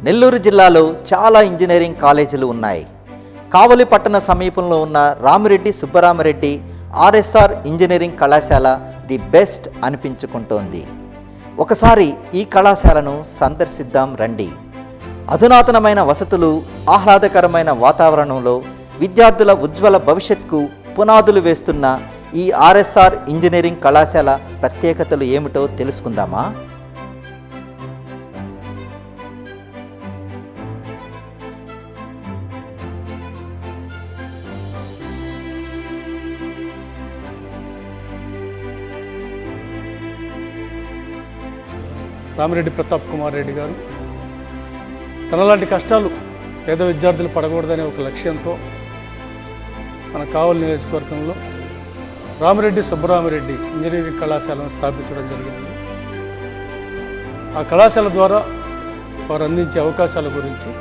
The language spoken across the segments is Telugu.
నెల్లూరు జిల్లాలో చాలా ఇంజనీరింగ్ కాలేజీలు ఉన్నాయి. కావలి పట్టణ సమీపంలో ఉన్న రామిరెడ్డి సుబ్బరామరెడ్డి ఆర్ఎస్ఆర్ ఇంజనీరింగ్ కళాశాల ది బెస్ట్ అనిపించుకుంటోంది. ఒకసారి ఈ కళాశాలను సందర్శిద్దాం రండి. అధునాతనమైన వసతులు, ఆహ్లాదకరమైన వాతావరణంలో విద్యార్థుల ఉజ్వల భవిష్యత్కు పునాదులు వేస్తున్న ఈ ఆర్ఎస్ఆర్ ఇంజనీరింగ్ కళాశాల ప్రత్యేకతలు ఏమిటో తెలుసుకుందామా? రామిరెడ్డి ప్రతాప్ కుమార్ రెడ్డి గారు తనలాంటి కష్టాలు పేద విద్యార్థులు పడకూడదనే ఒక లక్ష్యంతో మన కావలి నియోజకవర్గంలో రామిరెడ్డి సుబ్బరామరెడ్డి ఇంజనీరింగ్ కళాశాలను స్థాపించడం జరిగింది. ఆ కళాశాల ద్వారా వారు అందించే అవకాశాల గురించి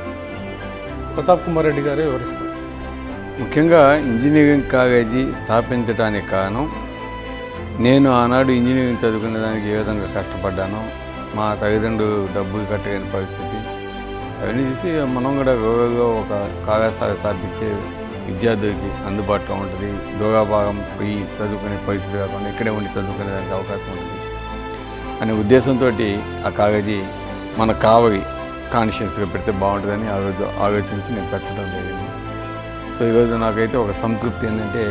ప్రతాప్ కుమార్ రెడ్డి గారే వివరిస్తారు. ముఖ్యంగా ఇంజనీరింగ్ కాలేజీ స్థాపించడానికి కారణం, నేను ఆనాడు ఇంజనీరింగ్ చదువుకునే దానికి ఏ విధంగా కష్టపడ్డానో, మా తల్లిదండ్రులు డబ్బులు కట్టలేని పరిస్థితి అవన్నీ చూసి మనం కూడా గౌరవంగా ఒక కళాశాల స్థాపిస్తే విద్యార్థులకి అందుబాటులో ఉంటుంది, దూరభాగం పోయి చదువుకునే పరిస్థితి కాకుండా ఇక్కడే ఉండి చదువుకునేదానికి అవకాశం ఉంటుంది అనే ఉద్దేశంతో ఆ కాలేజీ మన కావలి కాన్షియస్గా పెడితే బాగుంటుందని ఆ రోజు ఆలోచించి నేను పెట్టడం జరిగింది. సో ఈరోజు నాకైతే ఒక సంతృప్తి ఏంటంటే,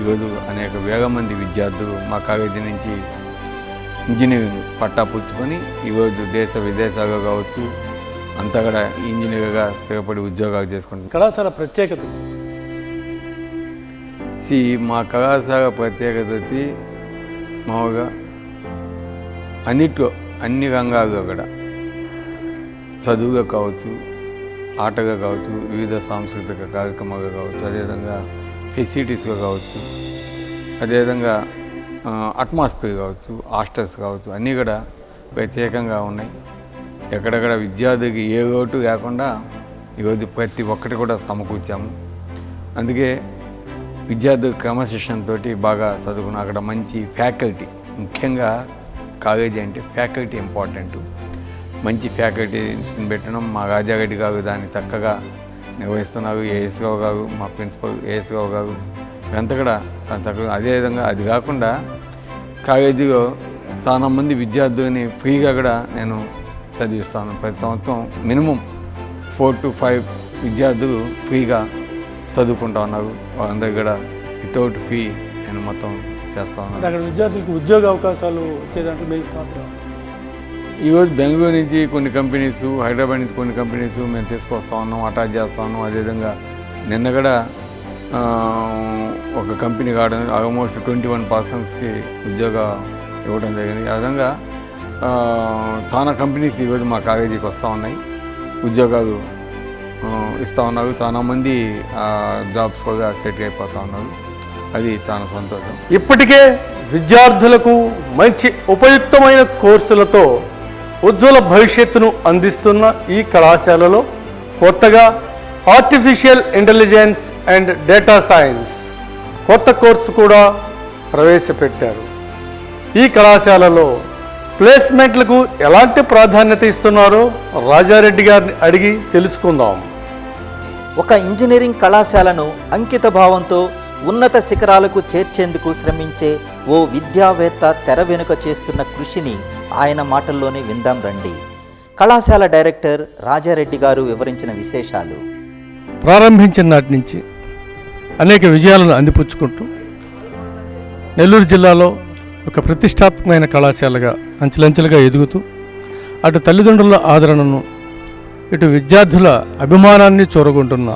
ఈరోజు అనేక వేల మంది విద్యార్థులు మా కాలేజీ నుంచి ఇంజనీరింగ్ పట్టా పుచ్చుకొని ఈరోజు దేశ విదేశాల్లో కావచ్చు అంతా కూడా ఇంజనీర్గా స్థిరపడి ఉద్యోగాలు చేసుకుంటాం. కళాశాల ప్రత్యేకత మా కళాశాల ప్రత్యేకత మామూలుగా అన్ని రంగాల్లో కూడా చదువుగా కావచ్చు, ఆటగా కావచ్చు, వివిధ సాంస్కృతిక కార్యక్రమాలు కావచ్చు, అదేవిధంగా ఫెసిలిటీస్గా కావచ్చు, అదేవిధంగా అట్మాస్ఫియర్ కావచ్చు, హాస్టల్స్ కావచ్చు, అన్నీ కూడా ప్రత్యేకంగా ఉన్నాయి. ఎక్కడెక్కడ విద్యార్థికి ఏ లోటు లేకుండా ఈరోజు ప్రతి ఒక్కటి కూడా సమకూర్చాము. అందుకే విద్యార్థి క్రమశిక్షణతో బాగా చదువుకున్న అక్కడ మంచి ఫ్యాకల్టీ, ముఖ్యంగా కాలేజీ అంటే ఫ్యాకల్టీ ఇంపార్టెంట్. మంచి ఫ్యాకల్టీని పెట్టడం మా రాజారెడ్డి గారు దాన్ని చక్కగా నిర్వహిస్తున్నారు. ఏఎస్ రావు గారు, మా ప్రిన్సిపల్ ఏఎస్ రావు గారు ఇదంతా కూడా చక్కగా. అదేవిధంగా అది కాకుండా కాలేజీలో చాలామంది విద్యార్థులని ఫ్రీగా కూడా నేను చదివిస్తాను. ప్రతి సంవత్సరం మినిమం 4 to 5 విద్యార్థులు ఫ్రీగా చదువుకుంటా ఉన్నారు. వాళ్ళందరికీ కూడా వితౌట్ ఫీ నేను మొత్తం చేస్తా ఉన్నాను. అక్కడ విద్యార్థులకు ఉద్యోగ అవకాశాలు వచ్చేదాంట్లో మీకు పాత్ర. ఈరోజు బెంగళూరు నుంచి కొన్ని కంపెనీస్, హైదరాబాద్ నుంచి కొన్ని కంపెనీస్ మేము తీసుకొస్తా ఉన్నాం, అటాచ్ చేస్తా ఉన్నాం. అదేవిధంగా నిన్న కూడా ఒక కంపెనీ కావడం ఆల్మోస్ట్ 21 పర్సన్స్కి ఉద్యోగ ఇవ్వడం జరిగింది. ఆ విధంగా చాలా కంపెనీస్ ఈరోజు మా కాలేజీకి వస్తూ ఉన్నాయి, ఉద్యోగాలు ఇస్తూ ఉన్నారు. చాలామంది జాబ్స్ కూడా సెట్ అయిపోతూ ఉన్నారు. అది చాలా సంతోషం. ఇప్పటికే విద్యార్థులకు మంచి ఉపయుక్తమైన కోర్సులతో ఉజ్వల భవిష్యత్తును అందిస్తున్న ఈ కళాశాలలో కొత్తగా artificial intelligence and data science కొత్త కోర్సు కూడా ప్రవేశపెట్టారు. ఈ కళాశాలలో ప్లేస్మెంట్లకు ఎలాంటి ప్రాధాన్యత ఇస్తున్నారో రాజారెడ్డి గారిని అడిగి తెలుసుకుందాం. ఒక ఇంజనీరింగ్ కళాశాలను అంకిత భావంతో ఉన్నత శిఖరాలకు చేర్చేందుకు శ్రమించే ఓ విద్యావేత్త తెర వెనుక చేస్తున్న కృషిని ఆయన మాటల్లోనే విందాం రండి. కళాశాల డైరెక్టర్ రాజారెడ్డి గారు వివరించిన విశేషాలు. ప్రారంభించిన నాటి నుంచి అనేక విజయాలను అందిపుచ్చుకుంటూ నెల్లూరు జిల్లాలో ఒక ప్రతిష్టాత్మకమైన కళాశాలగా అంచెలంచెలుగా ఎదుగుతూ అటు తల్లిదండ్రుల ఆదరణను, ఇటు విద్యార్థుల అభిమానాన్ని చూరగొంటున్న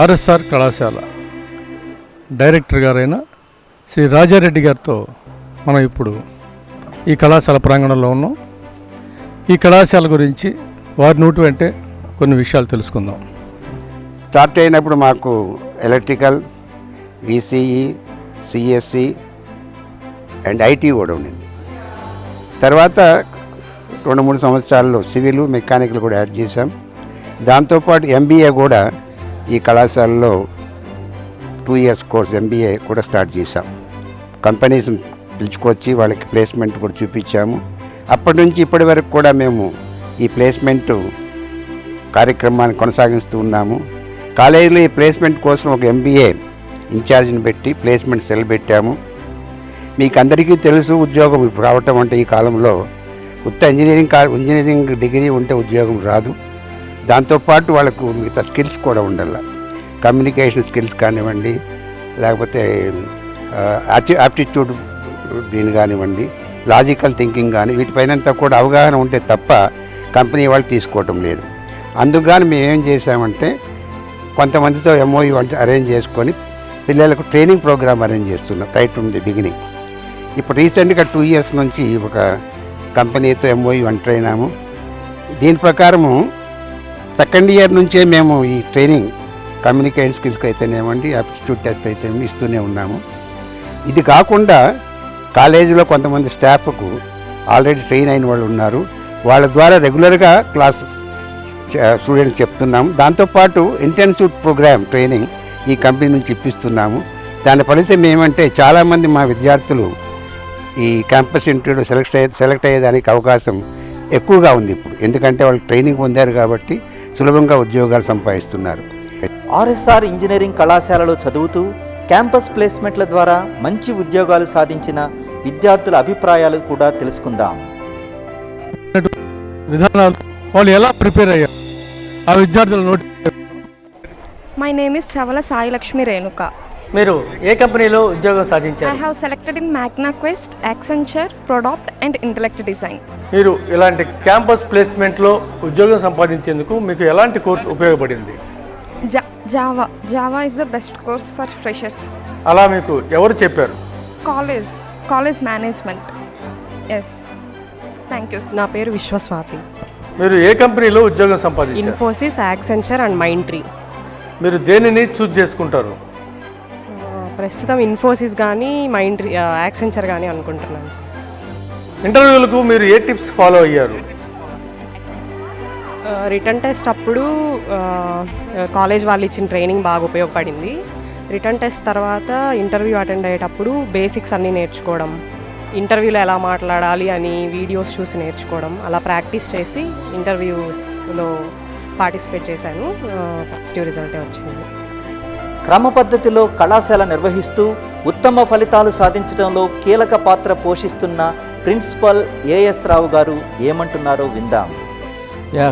ఆర్ఎస్ఆర్ కళాశాల డైరెక్టర్ గారైన శ్రీ రాజారెడ్డి గారితో మనం ఇప్పుడు ఈ కళాశాల ప్రాంగణంలో ఉన్నాం. ఈ కళాశాల గురించి వారి నోటి వెంటే కొన్ని విషయాలు తెలుసుకుందాం. స్టార్ట్ అయినప్పుడు మాకు electrical, ECE, CSC and IT కూడా ఉండింది. తర్వాత 2-3 సంవత్సరాల్లో సివిల్, మెకానికల్ కూడా యాడ్ చేశాం. దాంతోపాటు ఎంబీఏ కూడా ఈ కళాశాలలో 2 years కోర్స్ ఎంబీఏ కూడా స్టార్ట్ చేశాం. కంపెనీస్ పిలుచుకొచ్చి వాళ్ళకి ప్లేస్మెంట్ కూడా చూపించాము. అప్పటి నుంచి ఇప్పటి వరకు కూడా మేము ఈ ప్లేస్మెంట్ కార్యక్రమాన్ని కొనసాగిస్తూ ఉన్నాము. కాలేజీలో ఈ ప్లేస్మెంట్ కోసం ఒక MBA ఇన్ఛార్జిని పెట్టి ప్లేస్మెంట్ సెల్ పెట్టాము. మీకు అందరికీ తెలుసు, ఉద్యోగం ఇప్పుడు రావటం అంటే ఈ కాలంలో ఉత్త ఇంజనీరింగ్ డిగ్రీ ఉంటే ఉద్యోగం రాదు. దాంతోపాటు వాళ్ళకు మిగతా స్కిల్స్ కూడా ఉండాలి. కమ్యూనికేషన్ స్కిల్స్ కానివ్వండి, లేకపోతే యాప్టిట్యూడ్ దీని కానివ్వండి, లాజికల్ థింకింగ్ కానీ, వీటిపైనంతా కూడా అవగాహన ఉంటే తప్ప కంపెనీ వాళ్ళు తీసుకోవటం లేదు. అందుకని మేము ఏం చేసామంటే కొంతమందితో MOU అరేంజ్ చేసుకొని పిల్లలకు ట్రైనింగ్ ప్రోగ్రామ్ అరేంజ్ చేస్తున్నాం రైట్ ఫ్రమ్ ది బిగినింగ్. ఇప్పుడు రీసెంట్గా 2 years నుంచి ఒక కంపెనీతో MOU ఎంటర్ అయినాము. దీని ప్రకారము సెకండ్ ఇయర్ నుంచే మేము ఈ ట్రైనింగ్ కమ్యూనికేషన్ స్కిల్స్కి అయితేనేమండి, యాప్టిట్యూడ్ టెస్ట్ అయితే ఇస్తూనే ఉన్నాము. ఇది కాకుండా కాలేజీలో కొంతమంది స్టాఫ్కు ఆల్రెడీ ట్రైన్ అయిన వాళ్ళు ఉన్నారు. వాళ్ళ ద్వారా రెగ్యులర్గా క్లాస్ స్టూడెంట్స్ చెప్తున్నాము. దాంతోపాటు ఇంటెన్సివ్ ప్రోగ్రామ్ ట్రైనింగ్ ఈ కంపెనీ నుంచి ఇప్పిస్తున్నాము. దాని ఫలితం ఏమంటే చాలామంది మా విద్యార్థులు ఈ క్యాంపస్ ఇంటర్వ్యూలో సెలెక్ట్ అయ్యేదానికి అవకాశం ఎక్కువగా ఉంది ఇప్పుడు. ఎందుకంటే వాళ్ళు ట్రైనింగ్ పొందారు కాబట్టి సులభంగా ఉద్యోగాలు సంపాదిస్తున్నారు. RSR ఇంజనీరింగ్ కళాశాలలో చదువుతూ క్యాంపస్ ప్లేస్మెంట్ల ద్వారా మంచి ఉద్యోగాలు సాధించిన విద్యార్థుల అభిప్రాయాలు కూడా తెలుసుకుందాం. విధానాలు వాళ్ళు ఎలా ప్రిపేర్ అయ్యారు, ఆ విద్యార్థుల నోటి. My name is Chavala Sai Lakshmi Renuka. మీరు ఏ కంపెనీలో ఉద్యోగం సాధించారు? I have selected in MagnaQuest, Accenture, Product and Intellect Design. మీరు ఇలాంటి క్యాంపస్ ప్లేస్మెంట్లో ఉద్యోగం సంపాదించేందుకు మీకు ఎలాంటి కోర్సు ఉపయోగపడింది? Java is the best course for freshers. అలా మీకు ఎవరు చెప్పారు? College management. Yes. Thank you. నా పేరు విశ్వస్వాతి. మీరు ఏ కంపెనీలో ఉద్యోగం సంపాదించారు? Infosys, Accenture and Mindtree. మీరు దేనిని చూస్ చేసుకుంటారు? ప్రస్తుతం ఇన్ఫోసిస్ కానీ మైండ్ట్రీ, యాక్సెంచర్ కానీ అనుకుంటున్నాను. ఇంటర్వ్యూలకు మీరు ఏ టిప్స్ ఫాలో అయ్యారు? రిటర్న్ టెస్ట్ అప్పుడు కాలేజ్ వాళ్ళు ఇచ్చిన ట్రైనింగ్ బాగా ఉపయోగపడింది. రిటర్న్ టెస్ట్ తర్వాత ఇంటర్వ్యూ అటెండ్ అయ్యేటప్పుడు బేసిక్స్ అన్నీ నేర్చుకోవడం, ఇంటర్వ్యూలో ఎలా మాట్లాడాలి అని వీడియోస్ చూసి నేర్చుకోవడం, అలా ప్రాక్టీస్ చేసి ఇంటర్వ్యూలో పార్టిసిపేట్ చేశాను. పాజిటివ్ రిజల్టే వచ్చింది. క్రమ పద్ధతిలో కళాశాల నిర్వహిస్తూ ఉత్తమ ఫలితాలు సాధించడంలో కీలక పాత్ర పోషిస్తున్న ప్రిన్సిపల్ AS రావు గారు ఏమంటున్నారో విందాం.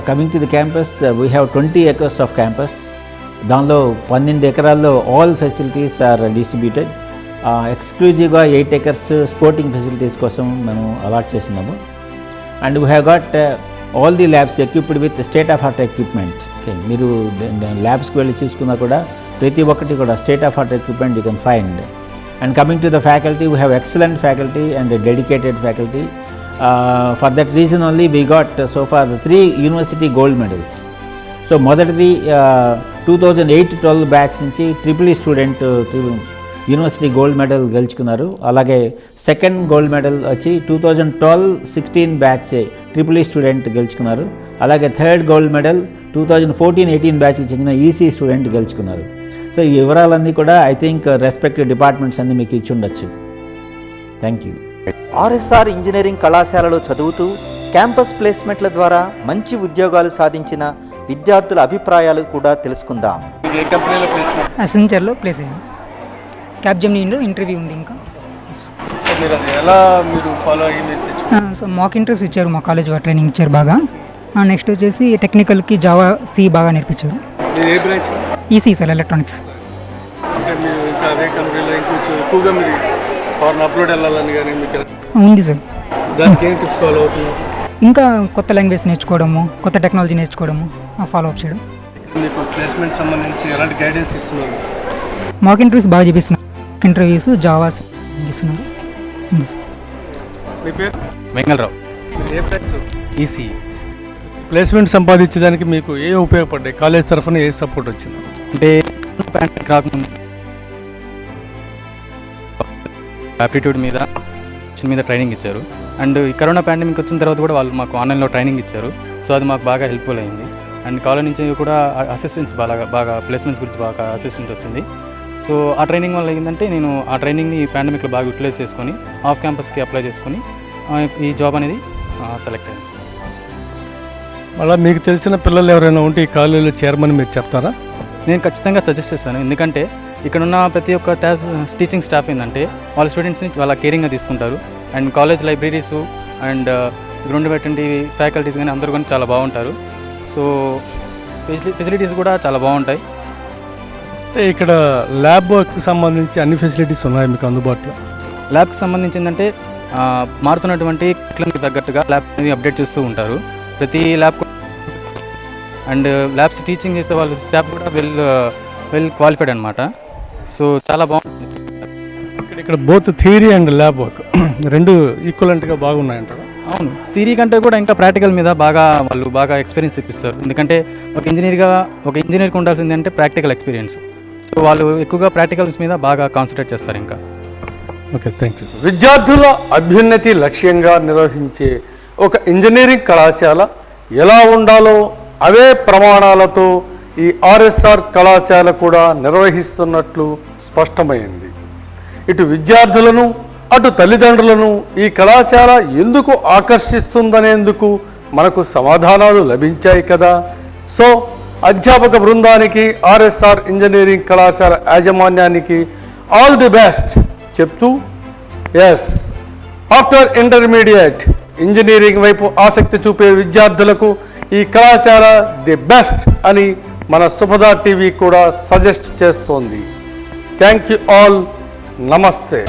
Coming to the campus, we have 20 acres of campus. దానిలో 12 ఎకరాల్లో ఆల్ ఫెసిలిటీస్ ఆర్ డిస్ట్రిబ్యూటెడ్. ఎక్స్క్లూజివ్గా 8 acres స్పోర్టింగ్ ఫెసిలిటీస్ కోసం మేము అలాట్ చేస్తున్నాము. And we have got all the labs equipped with state of art equipment. Okay, మీరు ల్యాబ్స్కి వెళ్ళి చూసుకున్నా కూడా ప్రతి ఒక్కటి కూడా state of art equipment you can find. And coming to the faculty, we have excellent faculty and dedicated faculty. For that reason only we got so far 3 university gold medals. So మొదటిది 2008-12 బ్యాచ్ నుంచి EEE student university gold medal గెలుచుకున్నారు. అలాగే సెకండ్ గోల్డ్ మెడల్ వచ్చి 2012-16 బ్యాచ్ EEE స్టూడెంట్ గెలుచుకున్నారు. అలాగే థర్డ్ గోల్డ్ మెడల్ 2014-18 బ్యాచ్కి చెందిన EC స్టూడెంట్ గెలుచుకున్నారు. సో ఈ వివరాలన్నీ కూడా ఐ థింక్ రెస్పెక్టివ్ డిపార్ట్మెంట్స్ అన్నీ మీకు ఇచ్చి ఉండొచ్చు. Thank you. RSR ఇంజనీరింగ్ కళాశాలలో చదువుతూ క్యాంపస్ ప్లేస్మెంట్ల ద్వారా మంచి ఉద్యోగాలు సాధించిన విద్యార్థుల అభిప్రాయాలు కూడా తెలుసుకుందాం. ఏ కంపెనీలో ప్లేస్మెంట్? అసెంచర్లో ప్లేస్ అయ్యింది. క్యాప్జెమినీలో ఇంటర్వ్యూ ఉంది. ఇంకా మీరు అది ఎలా మీరు ఫాలో అయ్యి మీరు తెచ్చుకున్నారు? సో మాక్ ఇంటర్వ్యూస్ ఇచ్చారు, మా కాలేజ్ వారు ట్రైనింగ్ ఇచ్చారు బాగా. నెక్స్ట్ వచ్చేసి టెక్నికల్కి జావా C బాగా నేర్పించారు. మీరు ఏ బ్రాంచ్? EC sir, electronics. అంటే మీరు ఇంకా అదే కంపెనీలో ఇంకొంచెం ఎక్కువగా మీరు ఫారెన్ అప్లోడ్ వెళ్ళాలని కానీ మీకు ఉంది సార్. దానికి ఏం టిప్స్ ఫాలో అవుతున్నారు? ఇంకా కొత్త లాంగ్వేజ్ నేర్చుకోవడము, కొత్త టెక్నాలజీ నేర్చుకోవడము, ఫాలో అప్ చేయడం. మీకు ప్లేస్మెంట్ సంబంధించి ఎలాంటి గైడెన్స్ ఇస్తున్నారు? మాక్ ఇంటర్వ్యూస్ బాగా చూపిస్తున్నారు. ఇంటర్వ్యూస్ జావా ఇస్తున్నారు. మీ పేరు? వెంగళరావు. ఏ బ్రాంచ్? EC. ప్లేస్మెంట్ సంపాదించడానికి మీకు ఏ ఉపయోగపడ్డాయి? కాలేజ్ తరఫున ఏ సపోర్ట్ వచ్చింది? అంటే పాండమిక్ రాకముందు యాప్టిట్యూడ్ మీద ట్రైనింగ్ ఇచ్చారు. అండ్ ఈ కరోనా పాండమిక్ వచ్చిన తర్వాత కూడా వాళ్ళు మాకు ఆన్లైన్లో ట్రైనింగ్ ఇచ్చారు. సో అది మాకు బాగా హెల్ప్ఫుల్ అయింది. అండ్ కాలేజ్ నుంచి కూడా అసిస్టెంట్స్ బాగా ప్లేస్మెంట్స్ గురించి బాగా అసిస్టెంట్ వచ్చింది. సో ఆ ట్రైనింగ్ వల్ల ఏంటంటే నేను ఆ ట్రైనింగ్ని పాండమిక్లో బాగా యూటిలైజ్ చేసుకొని ఆఫ్ క్యాంపస్కి అప్లై చేసుకొని ఈ జాబ్ అనేది సెలెక్ట్ అయింది. మళ్ళీ మీకు తెలిసిన పిల్లలు ఎవరైనా ఉంటే ఈ కాలేజీలో చేరమని మీరు చెప్తారా? నేను ఖచ్చితంగా సజెస్ట్ చేస్తాను. ఎందుకంటే ఇక్కడ ఉన్న ప్రతి ఒక్క టీచింగ్ స్టాఫ్ ఏంటంటే వాళ్ళ స్టూడెంట్స్ని చాలా కేరింగ్గా తీసుకుంటారు. అండ్ కాలేజ్ లైబ్రరీస్ అండ్ ఇక్కడ ఉండేటువంటి ఫ్యాకల్టీస్ కానీ అందరూ కానీ చాలా బాగుంటారు. సో ఫెసిలిటీస్ కూడా చాలా బాగుంటాయి. అంటే ఇక్కడ ల్యాబ్ వర్క్కి సంబంధించి అన్ని ఫెసిలిటీస్ ఉన్నాయి మీకు అందుబాటులో? ల్యాబ్కి సంబంధించిందంటే మారుతున్నటువంటి క్లినిక్ తగ్గట్టుగా ల్యాబ్ అప్డేట్ చేస్తూ ఉంటారు. ప్రతి ల్యాబ్ అండ్ ల్యాబ్స్ టీచింగ్ చేసే వాళ్ళు స్టాఫ్ కూడా వెల్ క్వాలిఫైడ్ అనమాట. సో చాలా బాగుంటుంది. ఇక్కడ both theory and lab work రెండు ఈక్వలెంట్గా బాగున్నాయంటారు? అవును, థియరీ కంటే కూడా ఇంకా ప్రాక్టికల్ మీద వాళ్ళు బాగా ఎక్స్పీరియన్స్ ఇప్పిస్తారు. ఎందుకంటే ఒక ఇంజనీర్కి ఉండాల్సింది అంటే ప్రాక్టికల్ ఎక్స్పీరియన్స్. సో వాళ్ళు ఎక్కువగా ప్రాక్టికల్స్ మీద బాగా కాన్సన్ట్రేట్ చేస్తారు. ఇంకా ఓకే, థ్యాంక్ యూ. విద్యార్థుల అభ్యున్నతి లక్ష్యంగా నిర్వహించే ఒక ఇంజనీరింగ్ కళాశాల ఎలా ఉండాలో అవే ప్రమాణాలతో ఈ ఆర్ఎస్ఆర్ కళాశాల కూడా నిర్వహిస్తున్నట్లు స్పష్టమైంది. ఇటు విద్యార్థులను అటు తల్లిదండ్రులను ఈ కళాశాల ఎందుకు ఆకర్షిస్తుందనేందుకు మనకు సమాధానాలు లభించాయి కదా. సో అధ్యాపక బృందానికి, ఆర్ఎస్ఆర్ ఇంజనీరింగ్ కళాశాల యాజమాన్యానికి ఆల్ ది బెస్ట్ చెప్తూ, ఎస్ ఆఫ్టర్ ఇంటర్మీడియట్ ఇంజనీరింగ్ వైపు ఆసక్తి చూపే విద్యార్థులకు ఈ కళాశాల ది బెస్ట్ అని మన సుభదా టీవీ కూడా సజెస్ట్ చేస్తోంది. Thank you all. నమస్తే.